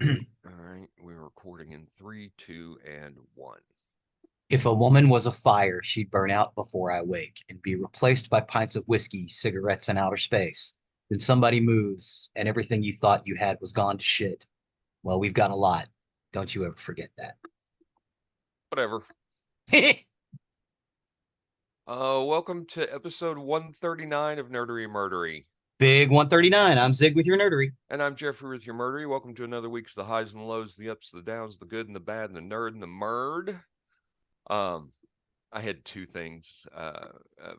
All right, we're recording in three, two, and one. If a woman was a fire, she'd burn out before I wake and be replaced by pints of whiskey, cigarettes, and outer space. Then somebody moves, and everything you thought you had was gone to shit. Well, we've got a lot. Don't you ever forget that. Whatever. Welcome to episode 139 of Nerdery Murdery. Big 139. I'm Zig with your nerdery. And I'm Geoffrey with your Murdery. Welcome to another week's the highs and lows, the ups, the downs, the good and the bad, and the nerd and the murd. Um, I had two things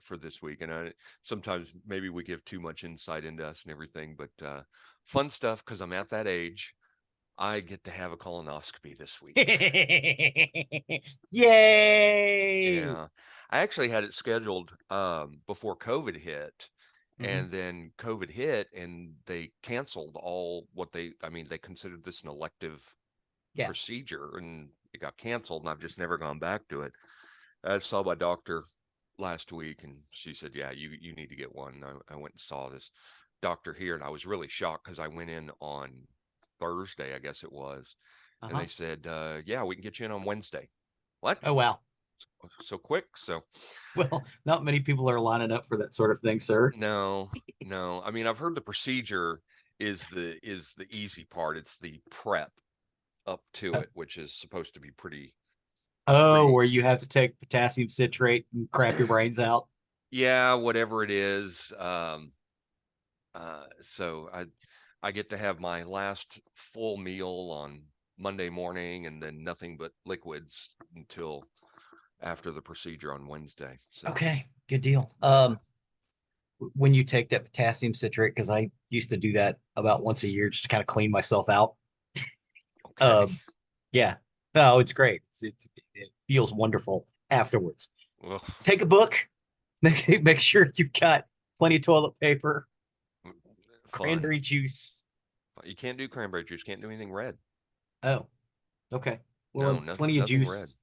for this week, and sometimes maybe we give too much insight into us and everything, but fun stuff because I'm at that age. I get to have a colonoscopy this week. Yay! Yeah. I actually had it scheduled before COVID hit. Mhm. And then COVID hit and they canceled all they considered this an elective Yeah. procedure and it got canceled and I've just never gone back to it. I saw my doctor last week and she said, yeah, you need to get one. And I went and saw this doctor here and I was really shocked because I went in on Thursday, I guess it was. And Uh-huh. they said, yeah, we can get you in on Wednesday. What? Oh, wow. So quick? So Well, not many people are lining up for that sort of thing, sir. no, no. I mean, I've heard the procedure is the easy part. It's the prep up to Uh, it, which is supposed to be Oh, pretty where you have to take potassium citrate and crap your brains out. yeah, whatever it is. So I get to have my last full meal on Monday morning and then nothing but liquids until after the procedure on Wednesday. So Okay, good deal. yeah. When you take that potassium citrate, because I used to do that about once a year just to kind of clean myself out. Okay. Um, yeah, no, it's great. It feels wonderful afterwards. Well, Take a book, make sure you've got plenty of toilet paper, fun. cranberry juice. You can't do cranberry juice. Can't do anything red. Oh, okay. No, Well, plenty of nothing red. juice.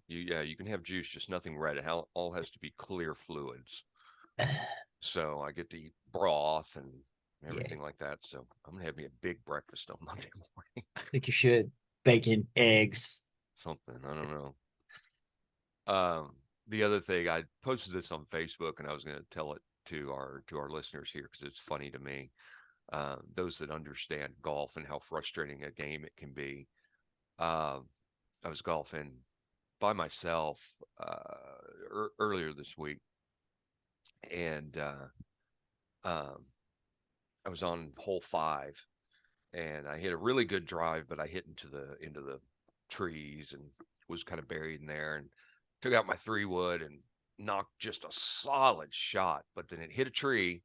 You can have juice, just nothing red. It all has to be clear fluids. So I get to eat broth and Yeah, everything like that. So I'm gonna have me a big breakfast on Monday morning. I think you should. Bacon, eggs. Something I don't know. Um, the other thing I posted this on Facebook, and I was gonna tell it to our listeners here because it's funny to me. Those that understand golf and how frustrating a game it can be. Uh, I was golfing by myself earlier this week, and um, I was on hole 5, and I hit a really good drive, but I hit into the trees and was kind of buried in there, and took out my 3 wood and knocked just a solid shot, but then it hit a tree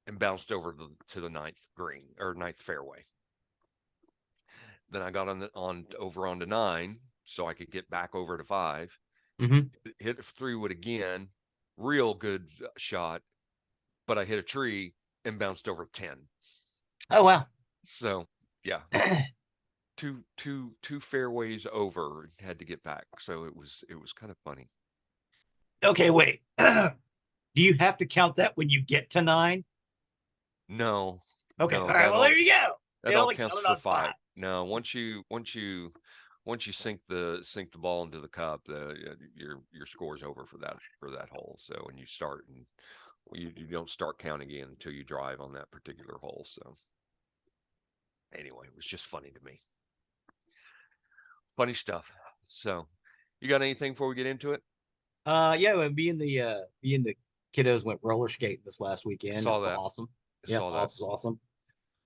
and bounced over to the ninth green or ninth fairway. Then I got on over onto 9 so I could get back over to 5. Hmm. Hit a 3 wood again, real good shot, but I hit a tree and bounced over 10. Oh, wow. So yeah, two fairways over, had to get back. So it was kind of funny. Okay, wait. Do you have to count that when you get to nine? No, Okay, no, all right. Well, there you go. that It all only counts counted for on 5. five. No, once you sink the ball into the cup, your score's over for that hole. So when you start and you don't start counting again until you drive on that particular hole. So anyway, it was just funny to me. Funny stuff. So you got anything before we get into it? Yeah, well, me and the kiddos went roller skating this last weekend. That Saw was that. awesome. Yep, Saw that that. was awesome.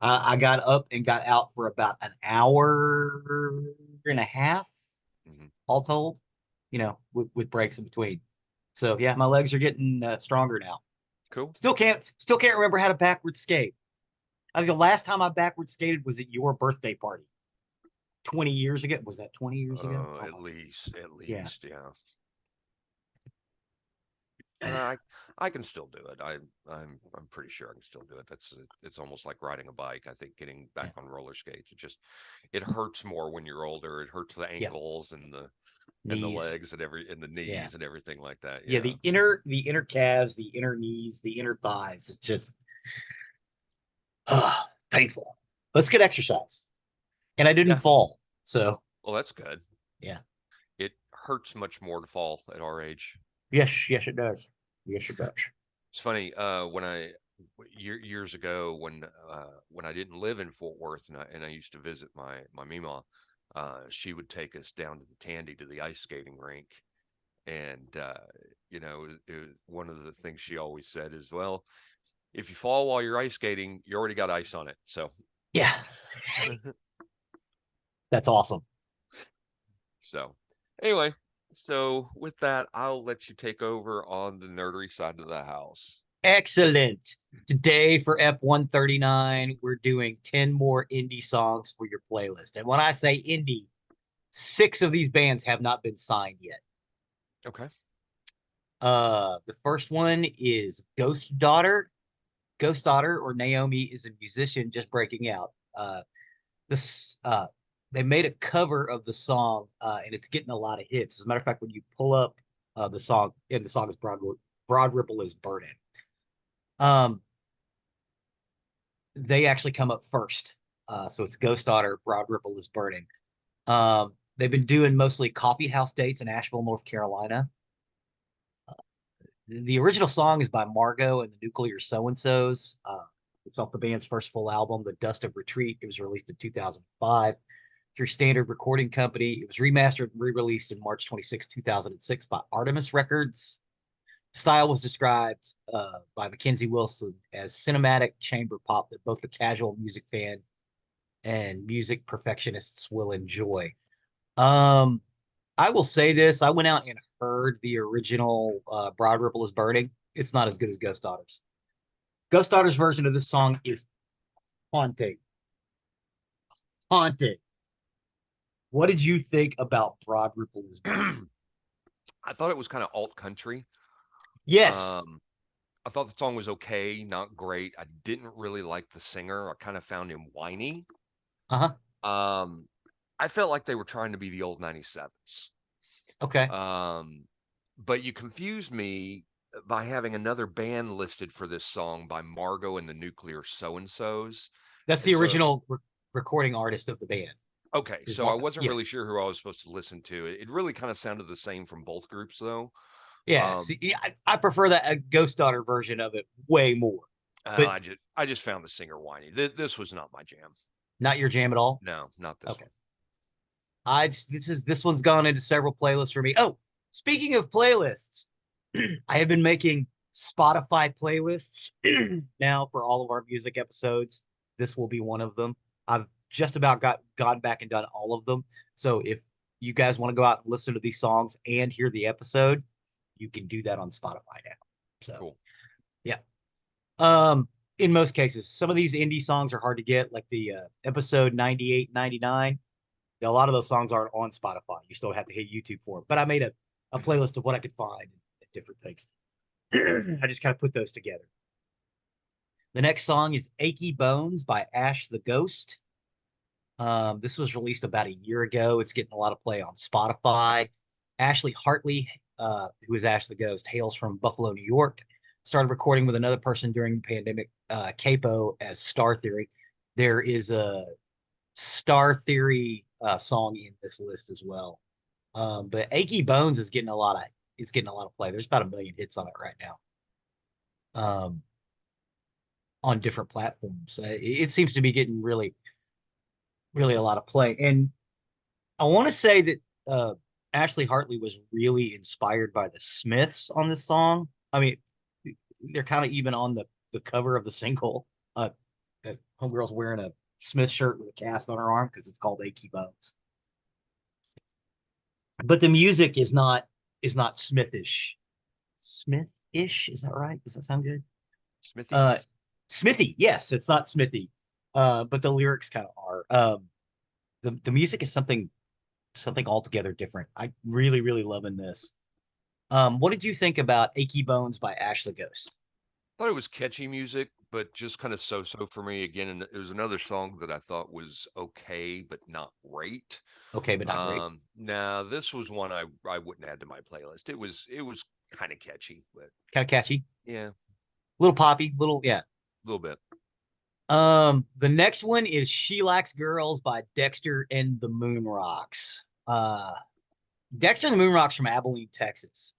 I got up and got out for about an hour and a half, Hmm. all told, with breaks in between. So yeah, my legs are getting stronger now. Cool. Still can't remember how to backward skate. I think the last time I backward skated was at your birthday party 20 years ago. Was that 20 years ago? Oh At my God. least, Yeah. yeah. I I can still do it. I'm pretty sure I can still do it. It's almost like riding a bike. I think getting Yeah. back on roller skates, it hurts more when you're older. It hurts the Yeah. ankles and the Knees. legs and the Yeah. knees and everything like that. Yeah. Yeah. The inner calves, the inner knees, the inner thighs. It's just painful. Let's get exercise. and I didn't Yeah. fall. So Well, that's good. yeah. It hurts much more to fall at our age. Yes, yes, it does. Yes, it does. It's funny, when years ago when I didn't live in Fort Worth and I used to visit my Mima, she would take us down to the Tandy to the ice skating rink, and one of the things she always said is, well, if you fall while you're ice skating, you already got ice on it. So, Yeah, that's awesome. so anyway, so with that, I'll let you take over on the nerdery side of the house. Excellent. Today for Ep.139, we're doing 10 more indie songs for your playlist. And when I say indie, 6 of these bands have not been signed yet. Okay. The first one is Ghost Daughter. Ghost Daughter, or Naomi, is a musician just breaking out. This They made a cover of the song, and it's getting a lot of hits. As a matter of fact, when you pull up the song, and the song is Broad Ripple is Burning. Um, they actually come up first. So it's Ghost Daughter, Broad Ripple is Burning. They've been doing mostly coffee house dates in Asheville, North Carolina. The original song is by Margot and the Nuclear So and So's. It's off the band's first full album, The Dust of Retreat. It was released in 2005 through Standard Recording Company. It was remastered and re-released in March 26, 2006 by Artemis Records. Style was described by Mackenzie Wilson as cinematic chamber pop that both the casual music fan and music perfectionists will enjoy. Um, I will say this: I went out and heard the original "Broad Ripple Is Burning." It's not as good as Ghost Daughters. Ghost Daughters' version of this song is haunting, haunting. What did you think about Broad Ripple Is Burning? I thought it was kind of alt country. Yes. Um, I thought the song was okay, not great. I didn't really like the singer. I kind of found him whiny. Uh huh. Um, I felt like they were trying to be the old 97s. Okay. Um, but you confused me by having another band listed for this song by Margot and the Nuclear So and So's. That's And the so, original recording artist of the band. okay, Is so I Mar- wasn't yeah. really sure who I was supposed to listen to. It really kind of sounded the same from both groups, though. Yeah. Um, See, I prefer that a Ghost Daughter version of it way more, but I just found the singer whiny. This was not my jam. not your jam at all. No, not this Okay. one. This one's gone into several playlists for me. Oh, speaking of playlists, I have been making Spotify playlists now for all of our music episodes. This will be one of them. I've just about gone back and done all of them. So if you guys want to go out and listen to these songs and hear the episode, you can do that on Spotify now. So Cool. yeah. Um, in most cases, some of these indie songs are hard to get, like the episode 98, 99. A lot of those songs aren't on Spotify. You still have to hit YouTube for them. But I made a playlist of what I could find and different things. I just kind of put those together. The next song is Achy Bones by Ash the Ghost. This was released about a year ago. It's getting a lot of play on Spotify. Ashley Hartley, who is Ash the Ghost, hails from Buffalo, New York. Started recording with another person during the pandemic, Capo, as Star Theory. There is a Star Theory song in this list as well. But Achy Bones is getting a lot of play. There's about 1 million hits on it right now. On different platforms. It seems to be getting really, really a lot of play. And I want to say that Ashley Hartley was really inspired by the Smiths on this song. I mean, they're kind of even on the cover of the single. Homegirl's wearing a Smith shirt with a cast on her arm because it's called Achy Bones. But the music is not Smithish. Smithish, is that right? Does that sound good? Smithy? Uh, Smithy, yes, it's not Smithy, but the lyrics kind of are. The music is something altogether different. I really really loving this. What did you think about Achy Bones by Ash the Ghost? Thought it was catchy music, but just kind of so-so for me. Again, and it was another song that I thought was okay, but not great. Okay, but not great. Now this was one I wouldn't add to my playlist. It was kind of catchy, but Kind of catchy, yeah, little poppy, little yeah. a little bit. The next one is She Likes Girls by Dexter and the Moon Rocks. Dexter and the Moon Rocks from Abilene, Texas.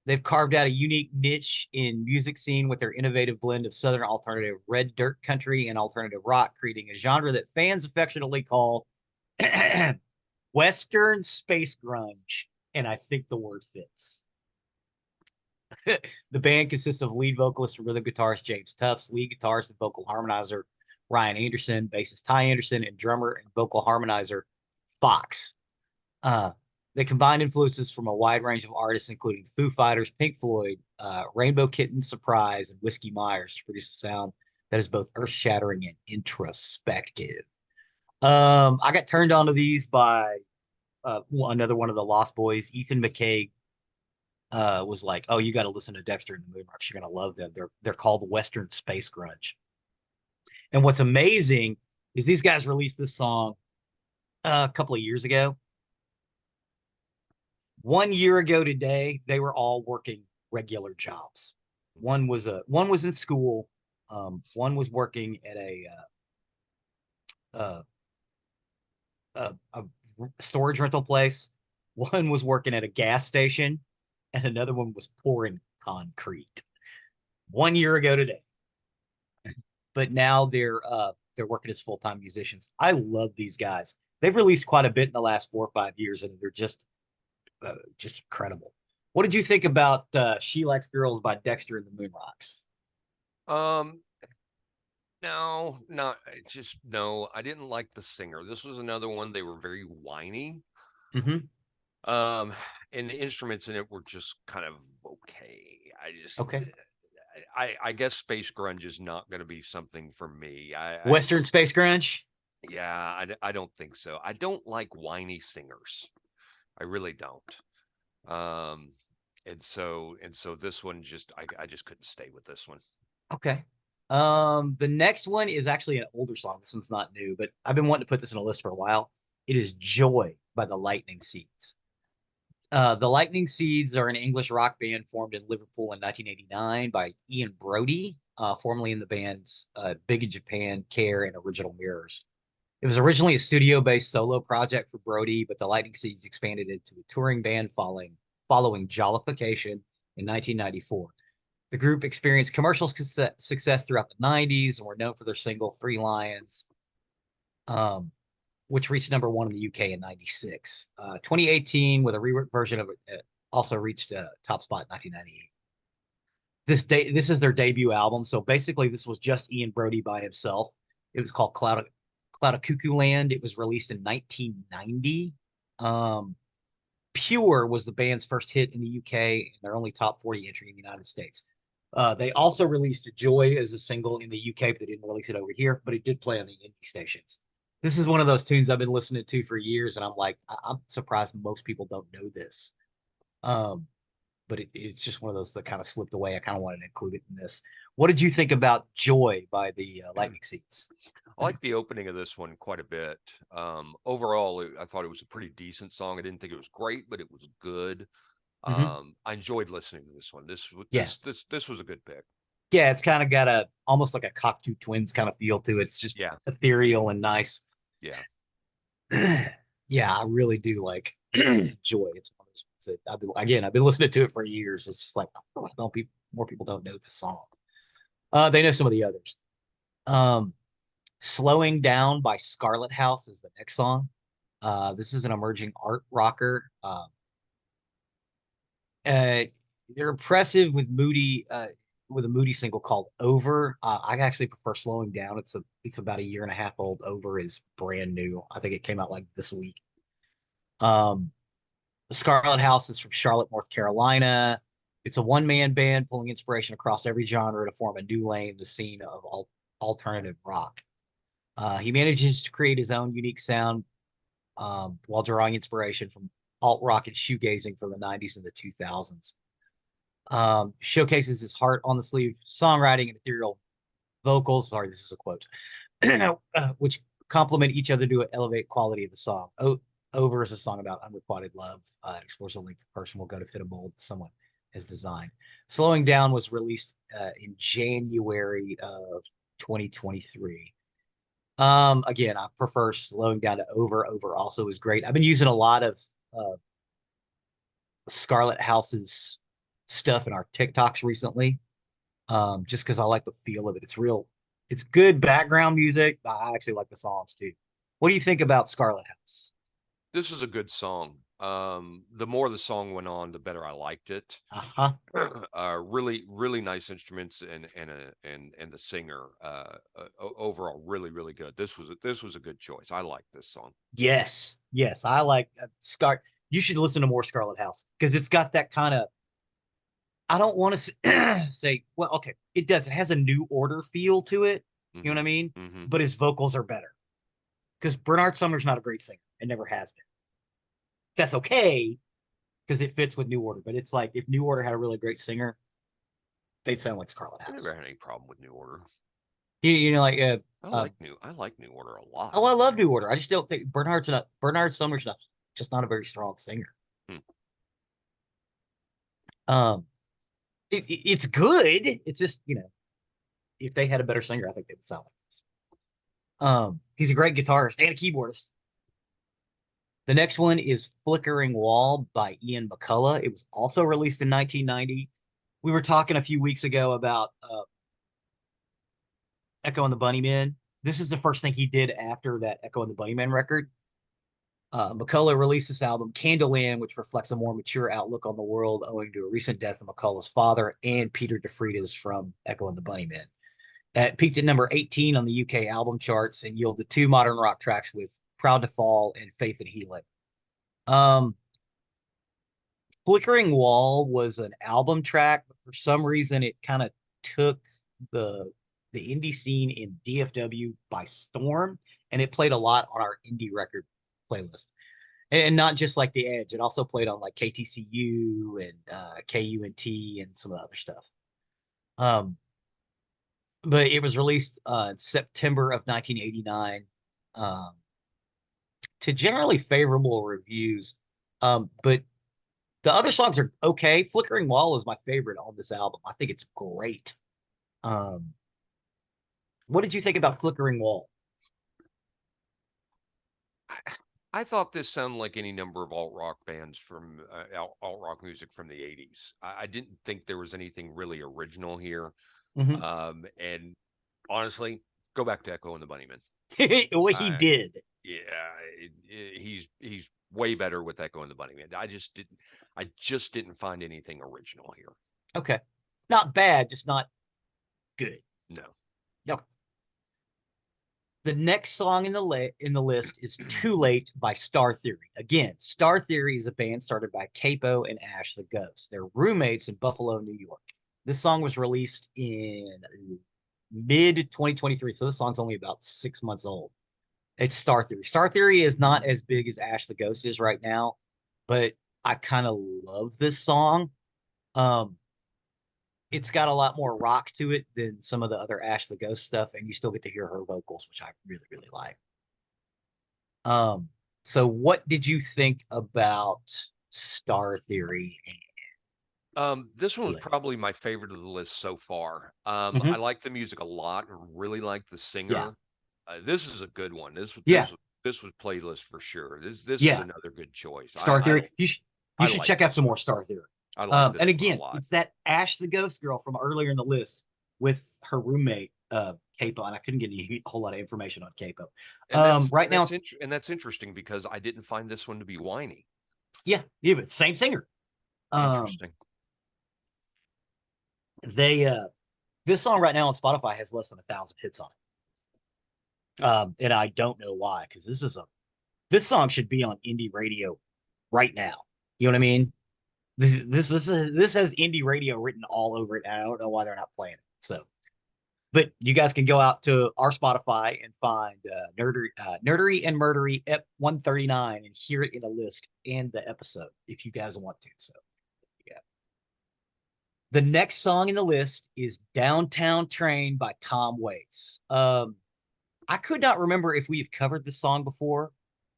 They've carved out a unique niche in music scene with their innovative blend of Southern alternative red dirt country and alternative rock, creating a genre that fans affectionately call Western space grunge. And I think the word fits. The band consists of lead vocalist and rhythm guitarist James Tufts, lead guitarist and vocal harmonizer Ryan Anderson, bassist Ty Anderson, and drummer and vocal harmonizer Fox. Uh, they combine influences from a wide range of artists, including Foo Fighters, Pink Floyd, Rainbow Kitten, Surprise, and Whiskey Myers, to produce a sound that is both earth-shattering and introspective. I got turned on to these by another one of the Lost Boys, Ethan McKay. Was like, oh, you got to listen to Dexter and the Moonrocks. You're gonna love them. They're called Western Space Grunge. And what's amazing is these guys released this song a couple of years ago. 1 year ago today, they were all working regular jobs. One was in school. One was working at uh, a storage rental place. One was working at a gas station, and another one was pouring concrete. 1 year ago today, but now they're working as full-time musicians. I love these guys. They've released quite a bit in the last 4 or 5 years, and they're just incredible. What did you think about She Likes Girls by Dexter and the Moon Rocks? Um, no, not it's just no. I didn't like the singer. This was another one. They were very whiny. Mm-hmm. Um, and the instruments in it were just kind of okay. Okay. I guess space grunge is not going to be something for me. Western Space Grunge. Yeah, I don't think so. I don't like whiny singers. I really don't. Um, and so this one just I just couldn't stay with this one. Okay. The next one is actually an older song. This one's not new, but I've been wanting to put this in a list for a while. It is Joy by the Lightning Seeds. The Lightning Seeds are an English rock band formed in Liverpool in 1989 by Ian Brody, formerly in the bands Big in Japan, Care, and Original Mirrors. It was originally a studio-based solo project for Brody, but the Lightning Seeds expanded into a touring band following Jollification in 1994. The group experienced commercial success throughout the 90s and were known for their single Three Lions, um, which reached #1 in the UK in 96. 2018, with a reworked version of it, also reached a top spot in 1998. This is their debut album. So basically, this was just Ian Brody by himself. It was called Cloud of Cuckoo Land. It was released in 1990. Pure was the band's first hit in the UK and their only top 40 entry in the United States. They also released Joy as a single in the UK, but they didn't release it over here, but it did play on the indie stations. This is one of those tunes I've been listening to for years, and I'm like, I'm surprised most people don't know this. Um, but it's just one of those that kind of slipped away. I kind of wanted to include it in this. What did you think about Joy by the Lightning Seeds? I like the opening of this one quite a bit. Overall, I thought it was a pretty decent song. I didn't think it was great, but it was good. Mm-hmm. I enjoyed listening to this one. Yeah. This was a good pick. Yeah, it's kind of got a almost like a Cocteau Twins kind of feel to it. It's just Yeah, ethereal and nice. yeah. Yeah, I really do like Joy. It's one of those ones that I've been listening to it for years. It's just like, oh, don't people more people don't know the song. They know some of the others. Um, Slowing Down by Scarlet House is the next song. This is an emerging art rocker. Uh, they're impressive with a moody single called Over. I actually prefer Slowing Down. It's about a year and a half old. Over is brand new. I think it came out like this week. Um, Scarlet House is from Charlotte, North Carolina. It's a one-man band pulling inspiration across every genre to form a new lane, the scene of alternative rock. He manages to create his own unique sound while drawing inspiration from alt rock and shoegazing from the 90s and the 2000s. Showcases his heart on the sleeve songwriting and ethereal vocals. Sorry, this is a quote, which complement each other to elevate quality of the song. Over is a song about unrequited love. It explores the length a person will go to fit a mold that someone has designed. Slowing Down was released in January of 2023. Again, I prefer slowing down to over. Over also is great. I've been using a lot of uh, Scarlet House's stuff in our TikToks recently, just because I like the feel of it. It's good background music. I actually like the songs too. What do you think about Scarlet House? This is a good song. The more the song went on, the better I liked it. Uh-huh. Really, really nice instruments and the singer. Overall, really, really good. This was a good choice. I like this song. Yes, yes, I like Scar. You should listen to more Scarlet House because it's got that kind of. I don't want to say, well, okay, it does. It has a New Order feel to it. You know what I Hmm. mean? Hmm. But his vocals are better because Bernard Sumner's not a great singer and never has been. That's okay because it fits with New Order. But it's like if New Order had a really great singer, they'd sound like Scarlet I never House. had any problem with New Order. Like I like New Order a lot. oh, I love New Order. I just don't think Bernard Sumner's not just not a very strong singer. Hmm. Um, it's good. It's just if they had a better singer, I think they would sound like this. He's a great guitarist and a keyboardist. The next one is Flickering Wall by Ian McCullough. It was also released in 1990. We were talking a few weeks ago about Echo and the Bunnymen. This is the first thing he did after that Echo and the Bunnymen record. McCullough released this album, Candleland, which reflects a more mature outlook on the world owing to a recent death of McCullough's father and Peter DeFrida's from Echo and the Bunnymen. It peaked at number 18 on the UK album charts and yielded two modern rock tracks with Proud to Fall and Faith and Healing. Um, Flickering Wall was an album track, but for some reason it kind of took the the indie scene in DFW by storm, and it played a lot on our indie record playlist. And not just like The Edge, it also played on like KTCU and KUNT and some of the other stuff. Um, but it was released in September of 1989 um, to generally favorable reviews. But the other songs are okay. Flickering Wall is my favorite on this album. I think it's great. Um, what did you think about Flickering Wall? I, I thought this sounded like any number of alt rock bands from alt rock music from the '80s. I didn't think there was anything really original here. Mhm. And honestly, go back to Echo and the Bunnymen. What he I did. Yeah, he's way better with Echo and the Bunnymen. I just didn't find anything original here. Okay. Not bad, just not good. No. No. The next song in the list is Too Late by Star Theory. Again, Star Theory is a band started by Capo and Ash the Ghost. They're roommates in Buffalo, New York. This song was released in mid 2023, so this song's only about 6 months old. It's Star Theory. Star Theory is not as big as Ash the Ghost is right now, but I kind of love this song. Um, it's got a lot more rock to it than some of the other Ash the Ghost stuff, and you still get to hear her vocals, which I really, really like. Um, so what did you think about Star Theory? This one Too was Late? probably my favorite of the list so far. I Mm-hmm. like the music a lot. Really like the Yeah, singer. This is a good one. yeah, This was playlist for sure. This is yeah. another good choice. Star Theory. You I should like check out this some more one. Star Theory. I like And this one a again, lot. it's that Ash the Ghost girl from earlier in the list with her roommate Capo, and I couldn't get a whole lot of information on Capo. Right now, it's And that's interesting because I didn't find this one to be whiny. yeah, but same singer. Um, Interesting. they this song right now on Spotify has less than 1,000 hits on it, and I don't know why because this song should be on indie radio right now. You know what I mean? This has indie radio written all over it. And I don't know why they're not playing it. So, but you guys can go out to our Spotify and find Nerdery and Murdery Ep.139 and hear it in a list and the episode if you guys want to. So, yeah. The next song in the list is Downtown Train by Tom Waits. I could not remember if we have covered this song before.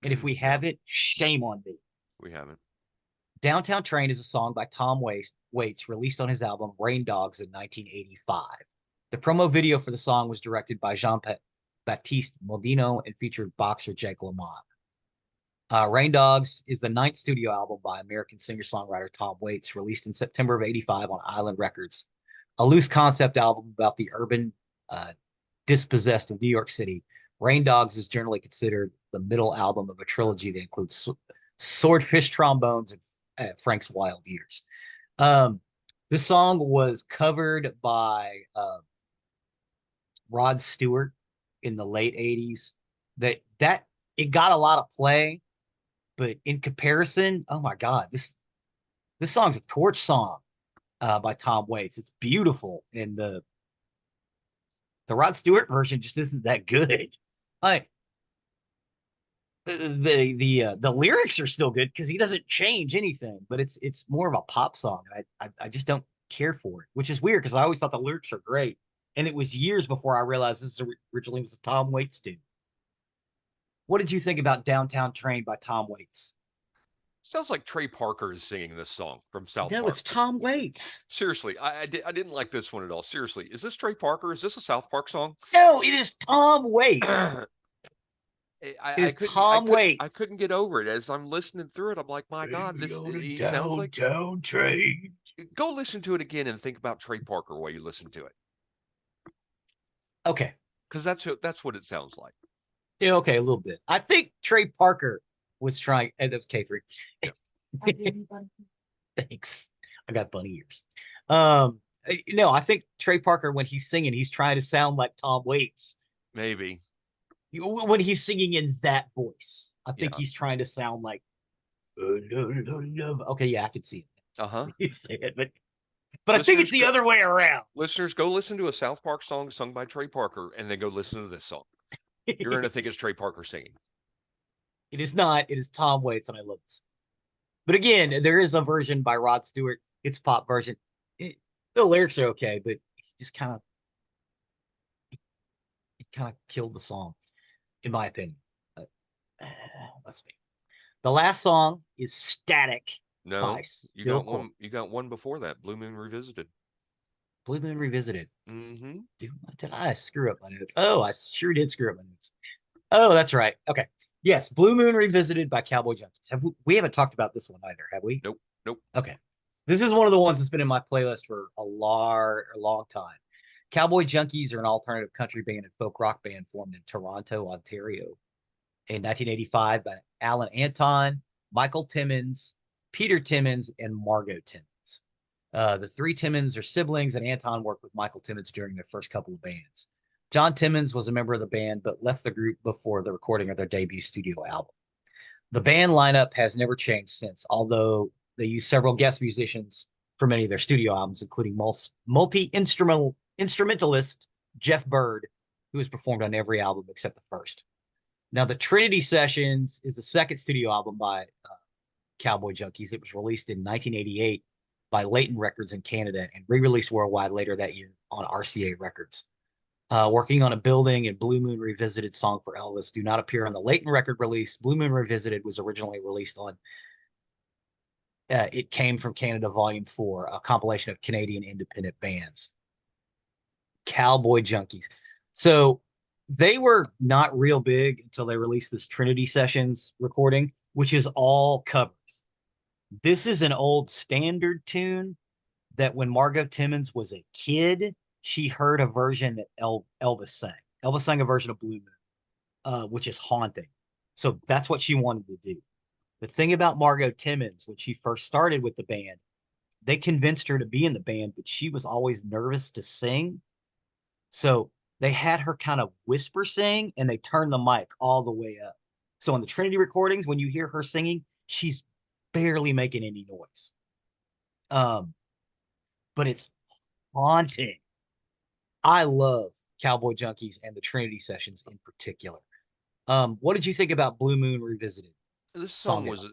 And if we No, haven't, shame on me. we haven't. Downtown Train is a song by Tom Waits released on his album Rain Dogs in 1985. The promo video for the song was directed by Jean-Baptiste Moldino and featured boxer Jake LaMotte. Rain Dogs is the ninth studio album by American singer-songwriter Tom Waits, released in September of '85 on Island Records. A loose concept album about the urban dispossessed of New York City. Rain Dogs is generally considered the middle album of a trilogy that includes Swordfish Trombones and Frank's Wild Years. This song was covered by Rod Stewart in the late '80s. That it got a lot of play, but in comparison, oh my God, this song's a torch song by Tom Waits. It's beautiful, and the Rod Stewart version just isn't that good. Like the lyrics are still good because he doesn't change anything, but it's more of a pop song. I just don't care for it, which is weird because I always thought the lyrics are great, and it was years before I realized this originally was a Tom Waits tune. What did you think about Downtown Train by Tom Waits? Sounds like Trey Parker is singing this song from South No, Park. it's Tom Waits. Seriously, I didn't like this one at all. Seriously, is this Trey Parker? Is this a South Park song? No, it is Tom I, Waits. It is Tom I Waits. couldn't get over it as I'm listening through it. I'm like, my God, Maybe this on a he sounds like. downtown train. Go listen to it again and think about Trey Parker while you listen to it, Okay. because that's what it sounds like. Yeah, okay, a little bit. I think Trey Parker was trying. That was K3. Thanks. I got bunny ears. No, I think Trey Parker, when he's singing, he's trying to sound like Tom Waits. Maybe. When he's singing in that voice, I think Yeah. he's trying to sound like. Okay, yeah, I can see Uh-huh. it. But I think it's the other way around. Listeners, go listen to a South Park song sung by Trey Parker, and then go listen to this song. You're going to think it's Trey Parker singing. It is not. It is Tom Waits, and I love this. But again, there is a version by Rod Stewart. It's a pop version. The lyrics are okay, but he just kind of killed the song, in my opinion. Let's see. The last song is "Static" by No, Still Core. you got one before that. Blue Moon Revisited. Blue Moon Revisited. Mm-hmm. Did I screw up my notes? Oh, I sure did screw up my notes. Oh, that's right. Okay. Yes, Blue Moon Revisited by Cowboy Junkies. We haven't talked about this one either, have we? Nope. Nope. Okay. This is one of the ones that's been in my playlist for a long time. Cowboy Junkies are an alternative country band and folk rock band formed in Toronto, Ontario in 1985 by Alan Anton, Michael Timmins, Peter Timmins, and Margot Timmins. The three Timmins are siblings, and Anton worked with Michael Timmins during their first couple of bands. John Timmins was a member of the band, but left the group before the recording of their debut studio album. The band lineup has never changed since, although they use several guest musicians for many of their studio albums, including multi-instrumentalist Jeff Bird, who has performed on every album except the first. Now, the Trinity Sessions is the second studio album by Cowboy Junkies. It was released in 1988 by Leighton Records in Canada and re-released worldwide later that year on RCA Records. Working on a Building and Blue Moon Revisited song for Elvis do not appear on the Leighton record release. Blue Moon Revisited was originally released on It Came from Canada Volume 4, a compilation of Canadian independent bands. Cowboy Junkies. So they were not real big until they released this Trinity Sessions recording, which is all covers. This is an old standard tune that when Margot Timmins was a kid, she heard a version that Elvis sang. Elvis sang a version of Blue Moon, which is haunting. So that's what she wanted to do. The thing about Margot Timmins, when she first started with the band, they convinced her to be in the band, but she was always nervous to sing. So they had her kind of whisper sing, and they turned the mic all the way up. So on the Trinity recordings, when you hear her singing, she's barely making any noise. But it's haunting. I love Cowboy Junkies and the Trinity Sessions in particular. What did you think about Blue Moon Revisited? This song was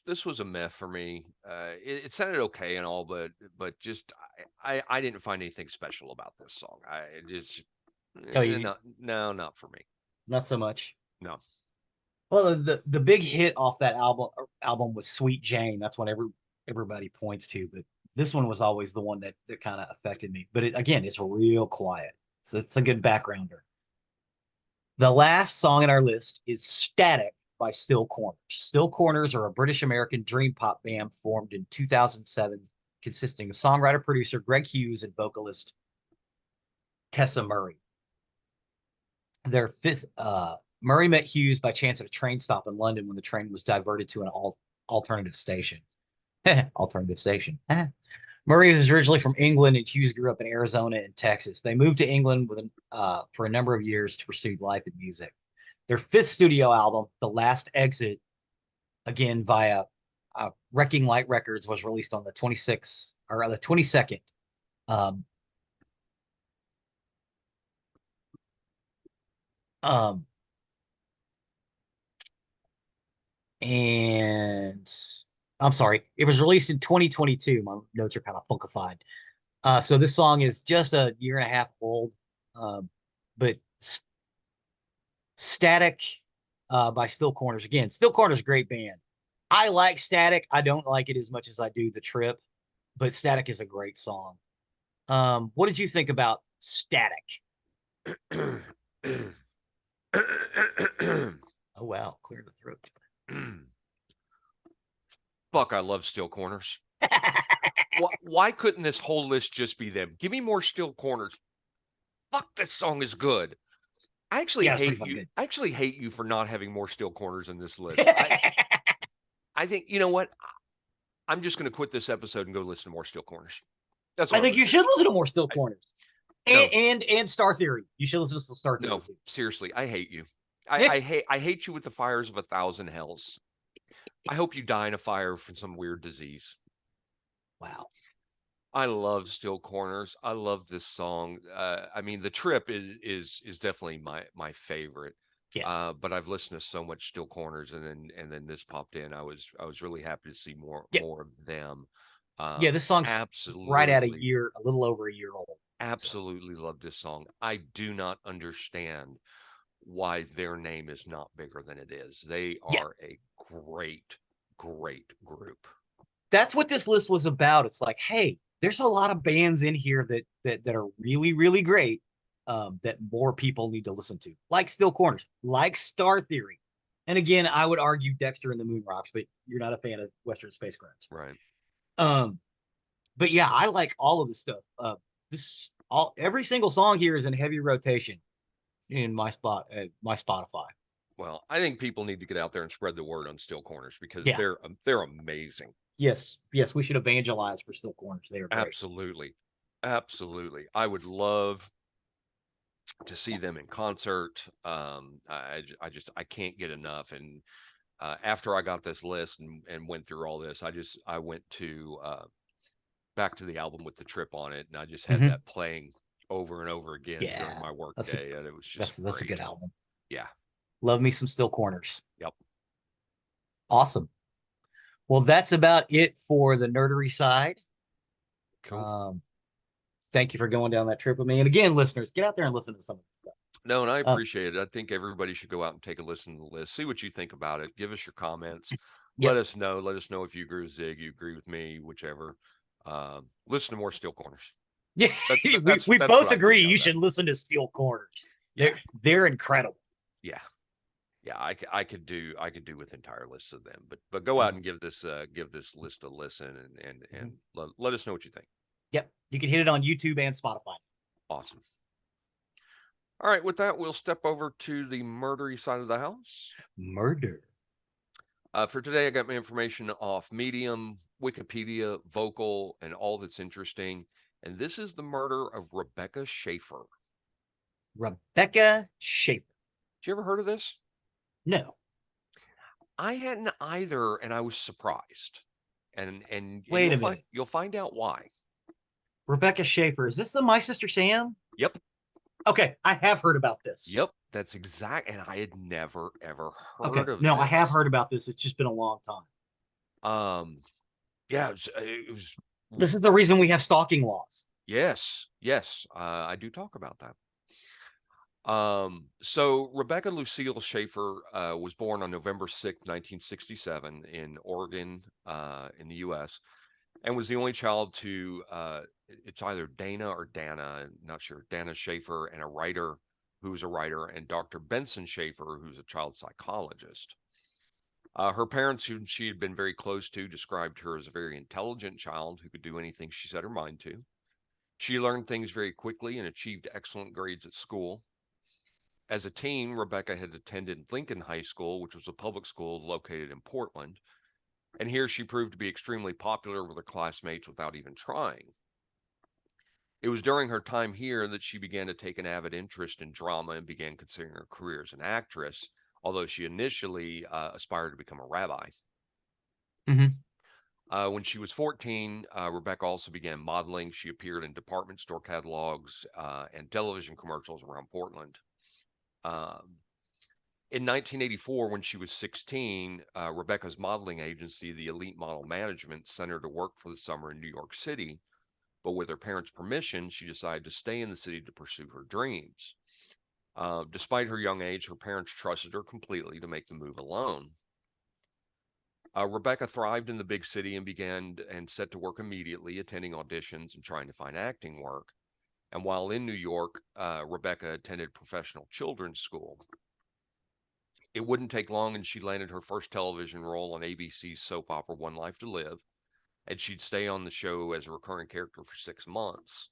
this was a meh for me. It sounded okay and all, but just I didn't find anything special about this song. I just no, not for me. Not so much. No. Well, the big hit off that album was Sweet Jane. That's what everybody points to, but this one was always the one that kind of affected me. But again, it's real quiet. So it's a good backgrounder. The last song in our list is Static by Still Corners. Still Corners are a British American dream pop band formed in 2007, consisting of songwriter producer Greg Hughes and vocalist Tessa Murray. Their fifth, Murray met Hughes by chance at a train stop in London when the train was diverted to an alternative station. Alternative station. Murray was originally from England, and Hughes grew up in Arizona and Texas. They moved to England for a number of years to pursue life and music. Their fifth studio album, The Last Exit, again via Wrecking Light Records, was released on the 26th or the 22nd. Um, um, and I'm sorry, it was released in 2022. My notes are kind of funkified. So this song is just a year and a half old, but Static by Still Corners. Again, Still Corners, great band. I like Static. I don't like it as much as I do The Trip, but Static is a great song. What did you think about Static? Oh wow, clear the throat. Fuck, I love Still Corners. Why couldn't this whole list just be them? Give me more Still Corners. Fuck, this song is good. I actually Yeah, it's pretty hate fucking you. good. I actually hate you for not having more Still Corners in this list. I think, you know what? I'm just going to quit this episode and go listen to more Still Corners. That's what I I'm think going you to do. should listen to more Still I, Corners. no, And Star Theory. You should listen to Star Theory no, too. seriously, I hate you. I hate you with the fires of 1,000 hells. I hope you die in a fire from some weird disease. Wow. I love Still Corners. I love this song. I mean, The Trip is definitely my favorite. Yeah. But I've listened to so much Still Corners, and then this popped in. I was really happy to see more Yeah. more of them. Yeah, this song's right at Absolutely, a little over a year old. So absolutely love this song. I do not understand why their name is not bigger than it is. They yeah, are a great, great group. that's what this list was about. It's like, hey, there's a lot of bands in here that are really, really great, that more people need to listen to. Like Still Corners, like Star Theory. And again, I would argue Dexter and the Moon Rocks, but you're not a fan of Western Space Grunts. Right. Um, but yeah, I like all of this stuff. This all every single song here is in heavy rotation in my Spotify. Well, I think people need to get out there and spread the word on Still Corners because Yeah. they're amazing. Yes, we should evangelize for Still Corners. They are great. Absolutely. Absolutely. I would love to see them in concert. I can't get enough. And after I got this list and went through all this, I went to back to the album with The Trip on it, and I just had Mm-hmm. that playing over and over again during Yeah, my work that's a day, and it was just that's a good great. album. Yeah. Love me some Still Corners. Yep. Awesome. Well, that's about it for the nerdery side. Cool. Um, Thank you for going down that trip with me. And again, listeners, get out there and listen to some of this stuff. No, and I Um, appreciate it. I think everybody should go out and take a listen to the list. See what you think about it. Give us your comments. Let yep. us know. Let us know if you agree with Zig, you agree with me, whichever. Listen to more Steel Corners. Yeah, That, that, we that's what both I agree take out you of that. should listen to Steel Corners. Yeah, They're incredible. yeah, yeah. I could do with entire lists of them, but go out Mhm. and give this list a listen and Mhm. let us know what you think. Yep. You can hit it on YouTube and Spotify. Awesome. All right, with that, we'll step over to the murdery side of the house. Murder. For today, I got my information off Medium, Wikipedia, Vocal, and all that's interesting. And this is the murder of Rebecca Schaeffer. Rebecca Schaeffer. Did you ever heard of this? No. I hadn't either, and I was surprised. And Wait a minute. you'll find out why. Rebecca Schaeffer. Is this the My Sister Sam? Yep, Okay, I have heard about this. yep, that's exact. And I had never ever Okay. heard of No, I have this. heard about this. It's just been a long time. Yeah, it was This is the reason we have stalking laws. yes, yes. I do talk about that. So Rebecca Lucille Schaeffer was born on November 6th, 1967 in Oregon, in the US. and was the only child to, it's either Dana or Dana, not sure, Dana Schaeffer, and a writer who's a writer, and Dr. Benson Schaeffer, who's a child psychologist. Her parents, whom she had been very close to, described her as a very intelligent child who could do anything she set her mind to. She learned things very quickly and achieved excellent grades at school. As a teen, Rebecca had attended Lincoln High School, which was a public school located in Portland, and here she proved to be extremely popular with her classmates without even trying. It was during her time here that she began to take an avid interest in drama and began considering her career as an actress, although she initially aspired to become a rabbi. Hmm. When she was 14, Rebecca also began modeling. She appeared in department store catalogs and television commercials around Portland. Um, in 1984, when she was 16, Rebecca's modeling agency, the Elite Model Management, sent her to work for the summer in New York City. But with her parents' permission, she decided to stay in the city to pursue her dreams. Despite her young age, her parents trusted her completely to make the move alone. Rebecca thrived in the big city and began and set to work immediately, attending auditions and trying to find acting work. And while in New York, Rebecca attended professional children's school. It wouldn't take long, and she landed her first television role on ABC's soap opera One Life to Live, and she'd stay on the show as a recurring character for 6 months.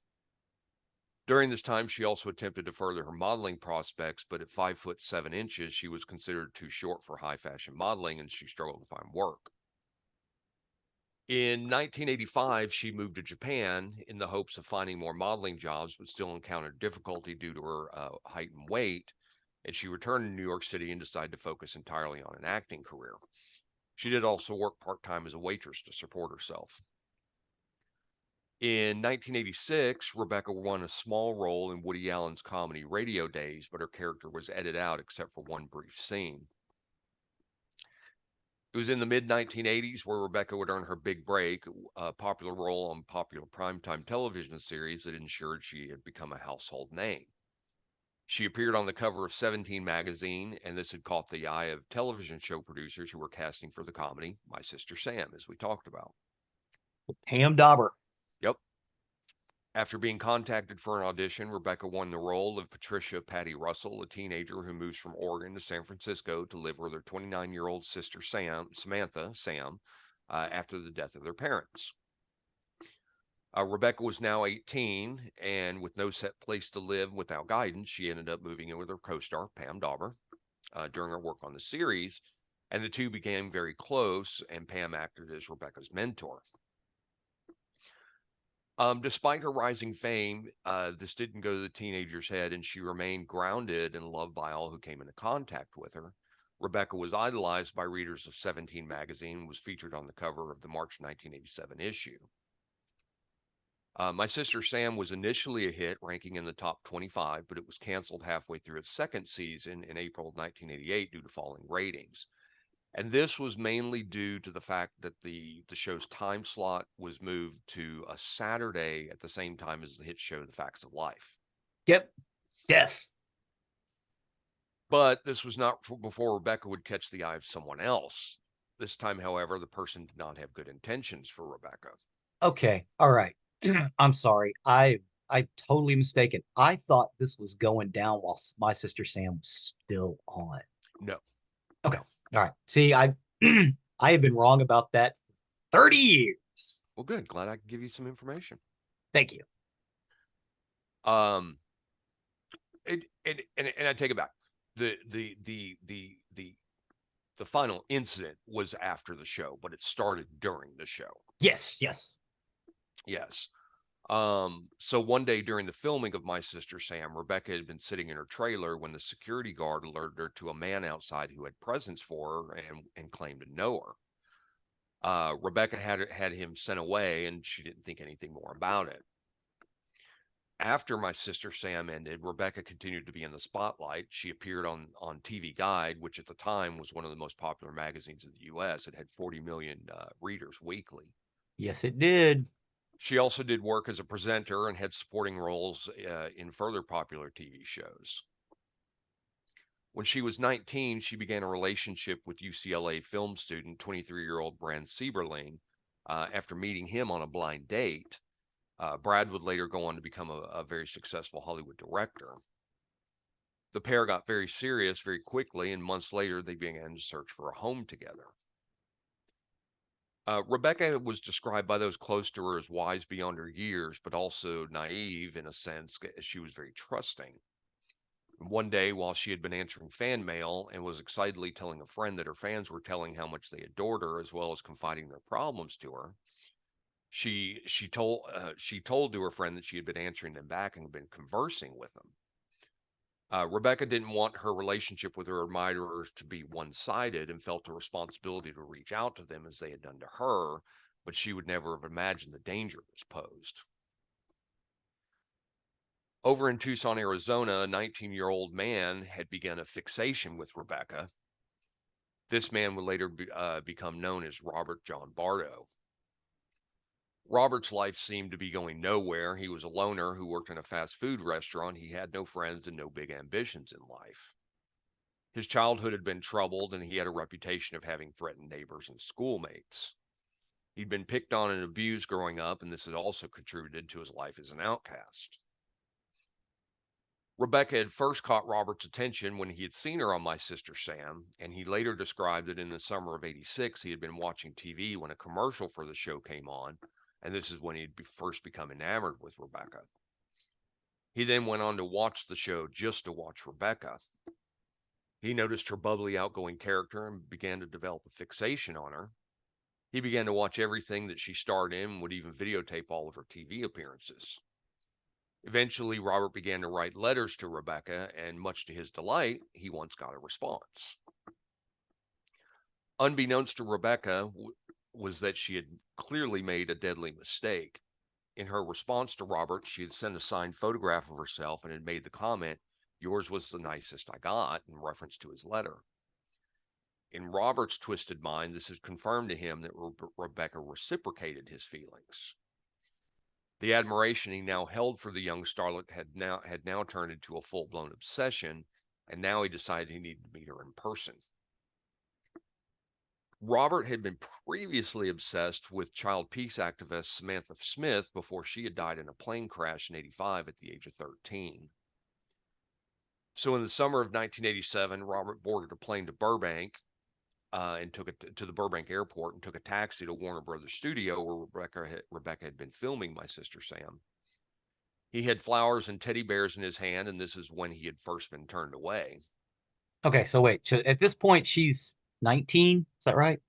During this time, she also attempted to further her modeling prospects, but at 5'7" she was considered too short for high fashion modeling, and she struggled to find work. In 1985, she moved to Japan in the hopes of finding more modeling jobs, but still encountered difficulty due to her height and weight. And she returned to New York City and decided to focus entirely on an acting career. She did also work part time as a waitress to support herself. In 1986, Rebecca won a small role in Woody Allen's comedy Radio Days, but her character was edited out except for one brief scene. It was in the mid 1980s where Rebecca would earn her big break, a popular role on popular primetime television series that ensured she had become a household name. She appeared on the cover of 17 magazine, and this had caught the eye of television show producers who were casting for the comedy My Sister Sam, as we talked about. Pam Dauber. Yep. After being contacted for an audition, Rebecca won the role of Patricia Patty Russell, a teenager who moves from Oregon to San Francisco to live with her 29-year-old sister Samantha, after the death of their parents. Rebecca was now 18, and with no set place to live without guidance, she ended up moving in with her co-star, Pam Dauber, during her work on the series, and the two became very close, and Pam acted as Rebecca's mentor. Despite her rising fame, this didn't go to the teenager's head, and she remained grounded and loved by all who came into contact with her. Rebecca was idolized by readers of 17 magazine and was featured on the cover of the March 1987 issue. My Sister Sam was initially a hit, ranking in the top 25, but it was canceled halfway through its second season in April of 1988 due to falling ratings. And this was mainly due to the fact that the show's time slot was moved to a Saturday at the same time as the hit show The Facts of Life. Yep. Death. But this was not before Rebecca would catch the eye of someone else. This time, however, the person did not have good intentions for Rebecca. Okay. All right. I'm sorry. I totally mistaken. I thought this was going down while My Sister Sam was still on. No. Okay. All right. See, I I have been wrong about that for 30 years. Well, good. Glad I could give you some information. Thank you. Um, and I take it back. The final incident was after the show, but it started during the show. Yes, yes. Yes. So one day during the filming of My Sister Sam, Rebecca had been sitting in her trailer when the security guard alerted her to a man outside who had presents for her and claimed to know her. Rebecca had him sent away, and she didn't think anything more about it. After My Sister Sam ended, Rebecca continued to be in the spotlight. She appeared on TV Guide, which at the time was one of the most popular magazines in the U.S. It had 40 million readers weekly. Yes, it did. She also did work as a presenter and had supporting roles in further popular TV shows. When she was 19, she began a relationship with UCLA film student, 23-year-old Brand Sieberling, after meeting him on a blind date. Brad would later go on to become a very successful Hollywood director. The pair got very serious very quickly, and months later, they began to search for a home together. Rebecca was described by those close to her as wise beyond her years, but also naive in a sense, as she was very trusting. One day, while she had been answering fan mail and was excitedly telling a friend that her fans were telling how much they adored her, as well as confiding their problems to her, she told to her friend that she had been answering them back and been conversing with them. Rebecca didn't want her relationship with her admirers to be one-sided and felt a responsibility to reach out to them as they had done to her, but she would never have imagined the danger it was posed. Over in Tucson, Arizona, a 19-year-old man had begun a fixation with Rebecca. This man would later become known as Robert John Bardo. Robert's life seemed to be going nowhere. He was a loner who worked in a fast food restaurant. He had no friends and no big ambitions in life. His childhood had been troubled, and he had a reputation of having threatened neighbors and schoolmates. He'd been picked on and abused growing up, and this had also contributed to his life as an outcast. Rebecca had first caught Robert's attention when he had seen her on My Sister Sam, and he later described that in the summer of '86 he had been watching TV when a commercial for the show came on, and this is when he'd first become enamored with Rebecca. He then went on to watch the show just to watch Rebecca. He noticed her bubbly, outgoing character and began to develop a fixation on her. He began to watch everything that she starred in and would even videotape all of her TV appearances. Eventually, Robert began to write letters to Rebecca, and much to his delight, he once got a response. Unbeknownst to Rebecca was that she had clearly made a deadly mistake. In her response to Robert, she had sent a signed photograph of herself and had made the comment, "Yours was the nicest I got," in reference to his letter. In Robert's twisted mind, this had confirmed to him that Rebecca reciprocated his feelings. The admiration he now held for the young starlet had now turned into a full-blown obsession, and now he decided he needed to meet her in person. Robert had been previously obsessed with child peace activist Samantha Smith before she had died in a plane crash in '85 at the age of 13. So in the summer of 1987, Robert boarded a plane to Burbank and took it to the Burbank airport and took a taxi to Warner Brothers studio where Rebecca had been filming My Sister Sam. He had flowers and teddy bears in his hand, and this is when he had first been turned away. Okay, so wait. So at this point, she's 19. Is that right?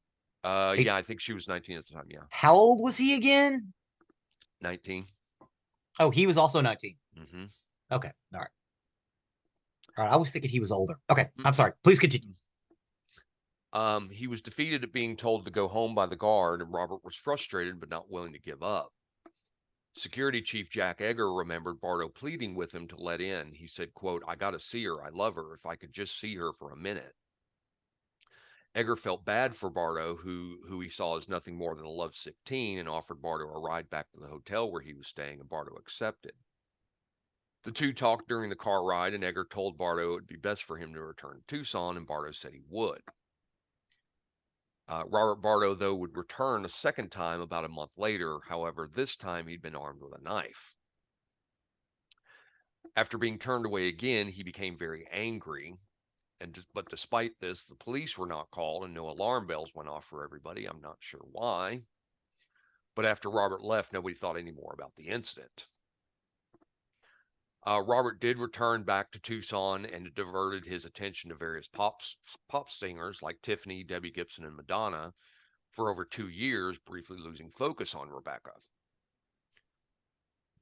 Yeah, I think she was 19 at the time. Yeah, How old was he again? 19. Oh, he was also 19. Mm-hmm. Okay, all right. All right, I was thinking he was older. Okay, I'm sorry. Please continue. He was defeated at being told to go home by the guard, and Robert was frustrated but not willing to give up. Security Chief Jack Egger remembered Bardo pleading with him to let in. He said, quote, "I got to see her. I love her. If I could just see her for a minute." Egger felt bad for Bardo, who he saw as nothing more than a lovesick teen, and offered Bardo a ride back to the hotel where he was staying, and Bardo accepted. The two talked during the car ride, and Egger told Bardo it would be best for him to return to Tucson, and Bardo said he would. Robert Bardo, though, would return a second time about a month later. However, this time he'd been armed with a knife. After being turned away again, he became very angry. But despite this, the police were not called and no alarm bells went off for everybody. I'm not sure why. But after Robert left, nobody thought any more about the incident. Robert did return back to Tucson and diverted his attention to various pop singers like Tiffany, Debbie Gibson, and Madonna for over 2 years, briefly losing focus on Rebecca.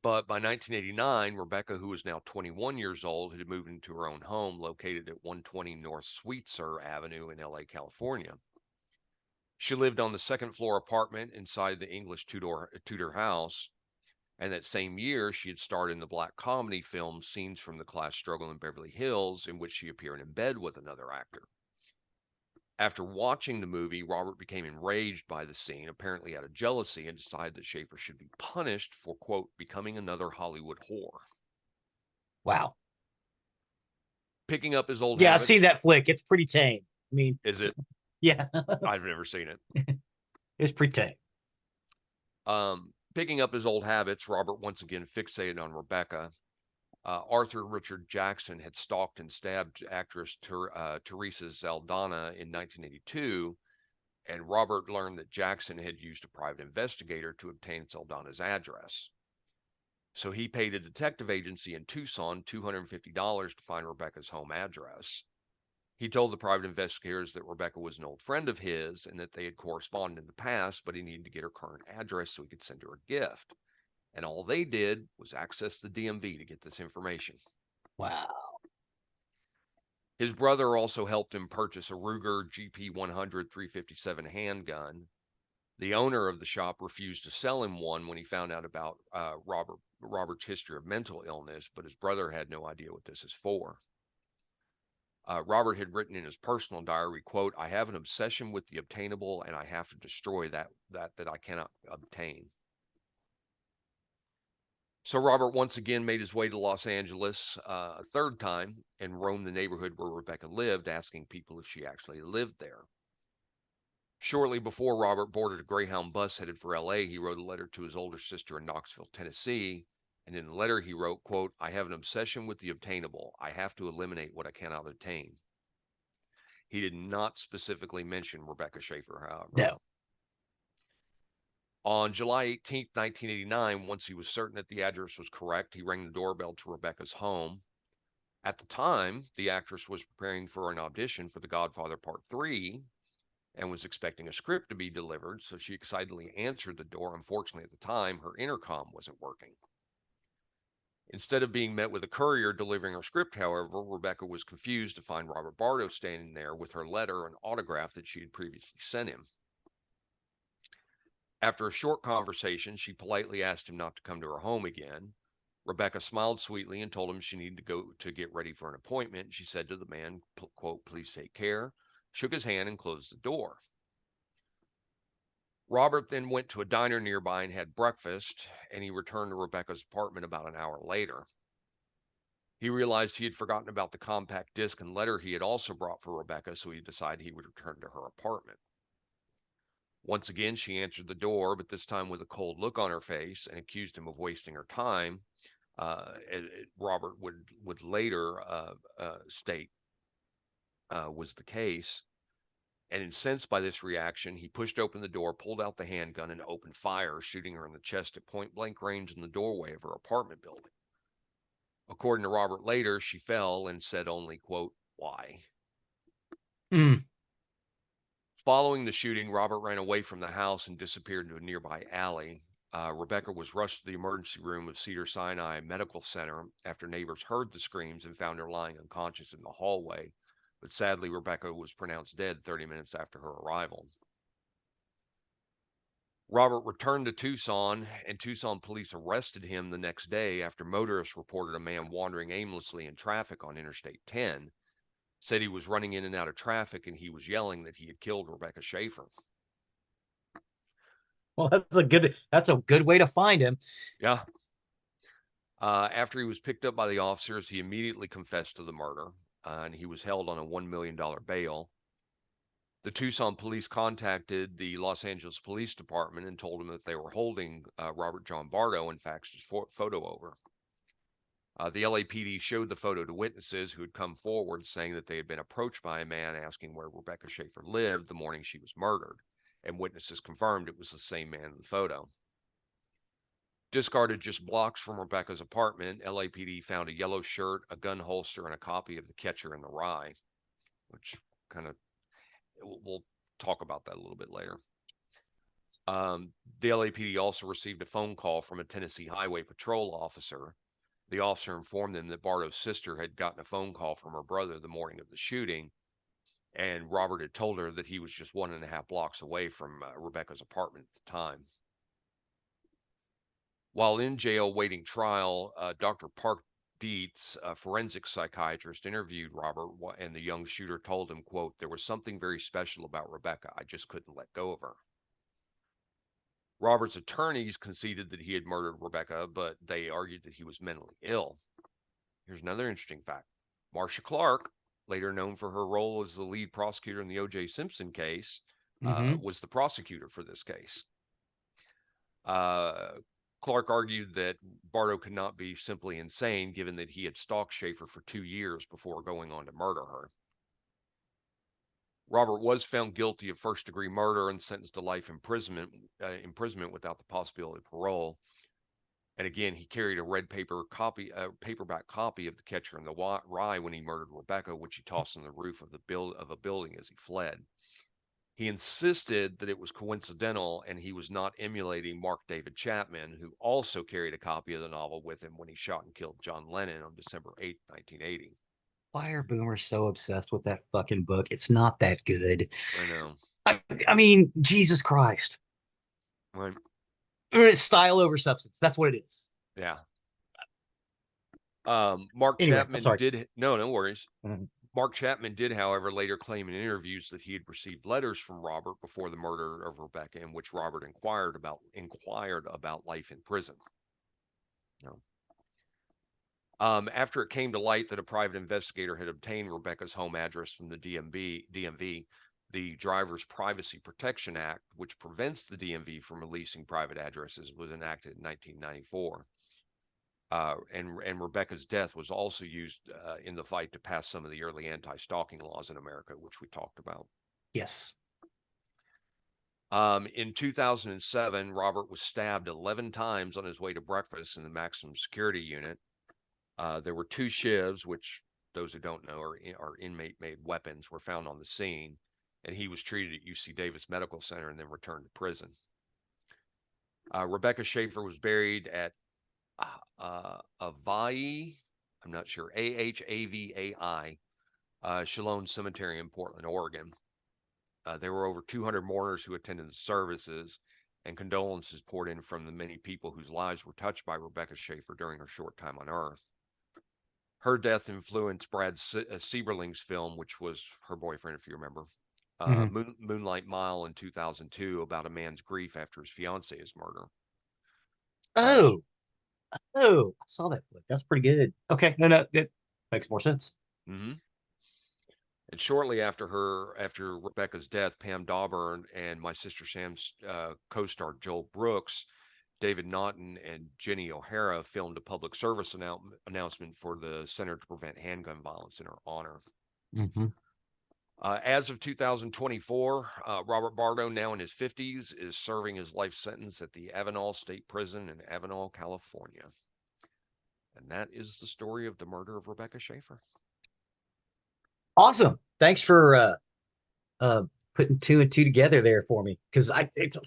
But by 1989, Rebecca, who was now 21 years old, had moved into her own home located at 120 North Sweetser Avenue in LA, California. She lived on the second floor apartment inside the English Tudor house. And that same year, she had starred in the black comedy film Scenes from the Class Struggle in Beverly Hills, in which she appeared in bed with another actor. After watching the movie, Robert became enraged by the scene, apparently out of jealousy, and decided that Schaeffer should be punished for, quote, becoming another Hollywood whore. Wow. Picking up his old Yeah, I've habits. seen that flick. It's pretty tame. I mean, Is it? yeah. I've never seen it. It's pretty tame. Picking up his old habits, Robert once again fixated on Rebecca. Arthur Richard Jackson had stalked and stabbed actress Teresa Zaldana in 1982, and Robert learned that Jackson had used a private investigator to obtain Zaldana's address. So he paid a detective agency in Tucson $250 to find Rebecca's home address. He told the private investigators that Rebecca was an old friend of his and that they had corresponded in the past, but he needed to get her current address so he could send her a gift. And all they did was access the DMV to get this information. Wow. His brother also helped him purchase a Ruger GP100 357 handgun. The owner of the shop refused to sell him one when he found out about Robert's history of mental illness, but his brother had no idea what this is for. Robert had written in his personal diary, quote, "I have an obsession with the obtainable, and I have to destroy that I cannot obtain." So Robert once again made his way to Los Angeles a third time and roamed the neighborhood where Rebecca lived, asking people if she actually lived there. Shortly before Robert boarded a Greyhound bus headed for LA, he wrote a letter to his older sister in Knoxville, Tennessee. And in the letter he wrote, quote, "I have an obsession with the obtainable. I have to eliminate what I cannot obtain." He did not specifically mention Rebecca Schaeffer, however. No. On July 18th, 1989, once he was certain that the address was correct, he rang the doorbell to Rebecca's home. At the time, the actress was preparing for an audition for The Godfather Part 3 and was expecting a script to be delivered, so she excitedly answered the door. Unfortunately, at the time, her intercom wasn't working. Instead of being met with a courier delivering her script, however, Rebecca was confused to find Robert Bardo standing there with her letter and autograph that she had previously sent him. After a short conversation, she politely asked him not to come to her home again. Rebecca smiled sweetly and told him she needed to go to get ready for an appointment. She said to the man, quote, "Please take care," shook his hand and closed the door. Robert then went to a diner nearby and had breakfast, and he returned to Rebecca's apartment about an hour later. He realized he had forgotten about the compact disc and letter he had also brought for Rebecca, so he decided he would return to her apartment. Once again, she answered the door, but this time with a cold look on her face, and accused him of wasting her time. Robert would later state was the case. And incensed by this reaction, he pushed open the door, pulled out the handgun, and opened fire, shooting her in the chest at point-blank range in the doorway of her apartment building. According to Robert later, she fell and said only, quote, "Why?" Mm. Following the shooting, Robert ran away from the house and disappeared into a nearby alley. Rebecca was rushed to the emergency room of Cedars-Sinai Medical Center after neighbors heard the screams and found her lying unconscious in the hallway. But sadly, Rebecca was pronounced dead 30 minutes after her arrival. Robert returned to Tucson, and Tucson police arrested him the next day after motorists reported a man wandering aimlessly in traffic on Interstate 10, said he was running in and out of traffic, and he was yelling that he had killed Rebecca Schaeffer. Well, that's a good way to find him. Yeah. After he was picked up by the officers, he immediately confessed to the murder, and he was held on a $1 million bail. The Tucson police contacted the Los Angeles Police Department and told them that they were holding Robert John Bardo and faxed his photo over. The LAPD showed the photo to witnesses who had come forward saying that they had been approached by a man asking where Rebecca Schaeffer lived the morning she was murdered, and witnesses confirmed it was the same man in the photo. Discarded just blocks from Rebecca's apartment, LAPD found a yellow shirt, a gun holster, and a copy of The Catcher in the Rye, which kind of, we'll talk about that a little bit later. The LAPD also received a phone call from a Tennessee Highway Patrol officer. The officer informed them that Bardo's sister had gotten a phone call from her brother the morning of the shooting, and Robert had told her that he was just 1.5 blocks away from Rebecca's apartment at the time. While in jail waiting trial, Dr. Park Dietz, a forensic psychiatrist, interviewed Robert, and the young shooter told him, quote, "There was something very special about Rebecca. I just couldn't let go of her." Robert's attorneys conceded that he had murdered Rebecca, but they argued that he was mentally ill. Here's another interesting fact. Marcia Clark, later known for her role as the lead prosecutor in the O.J. Simpson case, Mm-hmm. was the prosecutor for this case. Clark argued that Bardo could not be simply insane, given that he had stalked Schaeffer for 2 years before going on to murder her. Robert was found guilty of first-degree murder and sentenced to life imprisonment without the possibility of parole. And again, he carried a paperback copy of The Catcher in the Rye when he murdered Rebecca, which he tossed on the roof of a building as he fled. He insisted that it was coincidental and he was not emulating Mark David Chapman, who also carried a copy of the novel with him when he shot and killed John Lennon on December 8, 1980. Why are boomers so obsessed with that fucking book? It's not that good. I know. I mean, Jesus Christ. Right. It's style over substance. That's what it is. Yeah. Mark Anyway, I'm Chapman sorry. did, no worries. Mm-hmm. Mark Chapman did, however, later claim in interviews that he had received letters from Robert before the murder of Rebecca, in which Robert inquired about life in prison. No. After it came to light that a private investigator had obtained Rebecca's home address from the DMV, the Driver's Privacy Protection Act, which prevents the DMV from releasing private addresses, was enacted in 1994. And Rebecca's death was also used in the fight to pass some of the early anti-stalking laws in America, which we talked about. Yes. In 2007, Robert was stabbed 11 times on his way to breakfast in the maximum security unit. There were 2 shivs, which those who don't know are inmate-made weapons, were found on the scene, and he was treated at UC Davis Medical Center and then returned to prison. Rebecca Schaeffer was buried at Avai, I'm not sure, Avai, Shalom Cemetery in Portland, Oregon. There were over 200 mourners who attended the services, and condolences poured in from the many people whose lives were touched by Rebecca Schaeffer during her short time on Earth. Her death influenced Brad Sieberling's film, which was her boyfriend, if you remember, Moonlight Mile in 2002, about a man's grief after his fiance's murder. Oh, I saw that flick. That's pretty good. Okay, no, it makes more sense. Mm-hmm. And shortly after Rebecca's death, Pam Dawburn and My Sister Sam's co-star Joel Brooks, David Naughton, and Jenny O'Hara filmed a public service announcement for the Center to Prevent Handgun Violence in her honor. Mm-hmm. As of 2024, Robert Bardo, now in his 50s, is serving his life sentence at the Avenal State Prison in Avenal, California. And that is the story of the murder of Rebecca Schaeffer. Awesome. Thanks for putting 2 and 2 together there for me, because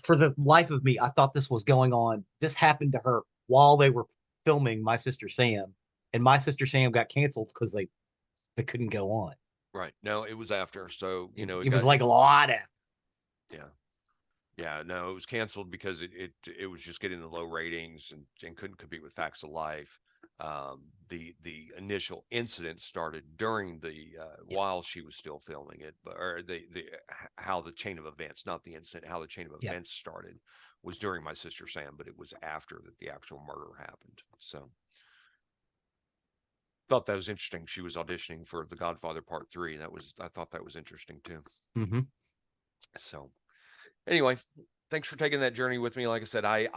for the life of me, I thought this was going on. This happened to her while they were filming My Sister Sam, and My Sister Sam got canceled because they couldn't go on. Right. No, it was after. So, it was like a lot after. Yeah. Yeah, no, it was canceled because it was just getting the low ratings and couldn't compete with Facts of Life. The initial incident started during the while she was still filming it, or how the chain of events, not the incident, how the chain of events started was during My Sister Sam, but it was after that the actual murder happened. So thought that was interesting. She was auditioning for The Godfather Part 3. I thought that was interesting too. Mm-hmm. So anyway, thanks for taking that journey with me. Like I said, I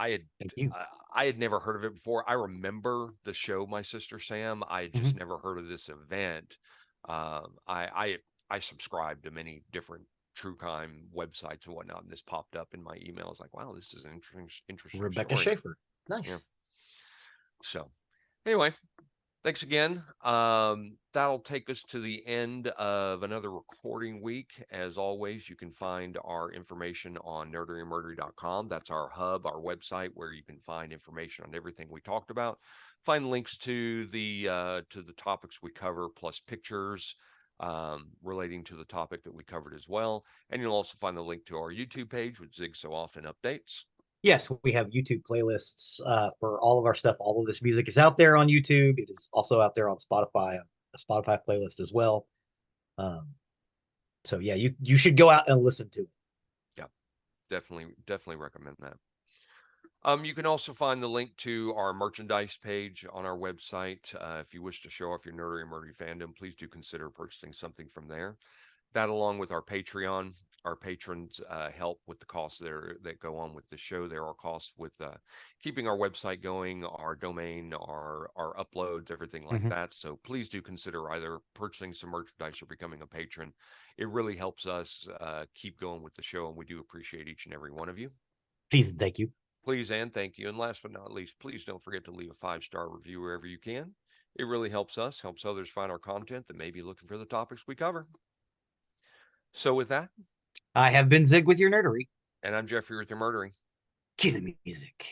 had never heard of it before. I remember the show My Sister Sam. I had just never heard of this event. I subscribed to many different true crime websites and whatnot, and this popped up in my email. I was like, wow, this is an interesting Rebecca story. Schaeffer. Nice. Yeah. So anyway, thanks again. That'll take us to the end of another recording week. As always, you can find our information on nerderyandmurdery.com. That's our hub, our website, where you can find information on everything we talked about. Find links to the topics we cover, plus pictures relating to the topic that we covered as well. And you'll also find the link to our YouTube page, which Zig so often updates. Yes, we have YouTube playlists for all of our stuff. All of this music is out there on YouTube. It is also out there on Spotify, a Spotify playlist as well. So yeah, you should go out and listen to it. Yeah, definitely recommend that. You can also find the link to our merchandise page on our website. If you wish to show off your nerdery and murdery fandom, please do consider purchasing something from there. That, along with our Patreon, our patrons help with the costs that go on with the show. There are costs with keeping our website going, our domain, our uploads, everything like Hmm. that. So please do consider either purchasing some merchandise or becoming a patron. It really helps us keep going with the show, and we do appreciate each and every one of you. Please and thank you. Please and thank you. And last but not least, please don't forget to leave a 5-star review wherever you can. It really helps us, helps others find our content that may be looking for the topics we cover. So with that, I have been Zig with your nerdery. and I'm Jeffrey with your murdering. Cue the music.